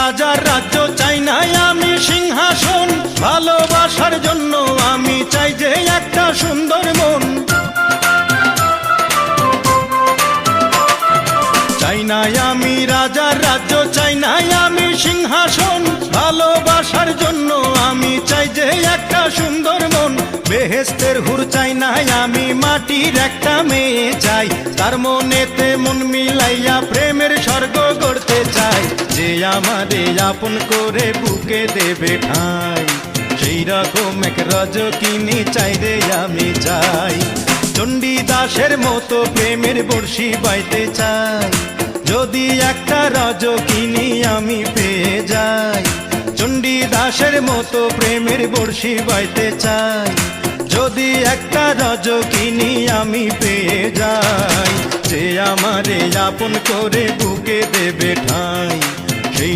রাজার রাজ্য চাই না আমি সিংহাসন, ভালোবাসার জন্য আমি চাই যে একটা সুন্দর মন। চাই না আমি রাজার রাজ্য, চাই না আমি সিংহাসন, ভালোবাসার জন্য আমি চাই যে একটা সুন্দর মন। বেহেশতের হুর চাই না আমি, মাটির একটা মেয়ে চাই, তার মনেতে মন মিলাইয়া প্রেমের স্বর্গ গড়তে চাই। যে আমারে আপন করে বুকে দেবে ঠাঁই, সেই রকম এক রজকিনী চাই রে আমি চাই। চণ্ডীদাসের মতো প্রেমের বর্ষি বাইতে চাই, যদি একটা রজকিনী আমি পেয়ে যাই। চণ্ডীদাসের মতো প্রেমের বর্ষি বাইতে চাই, যদি একটা রজকিনী আমি পেয়ে যাই। যে আমারে আপন করে বুকে দেবে ঠাঁই, সেই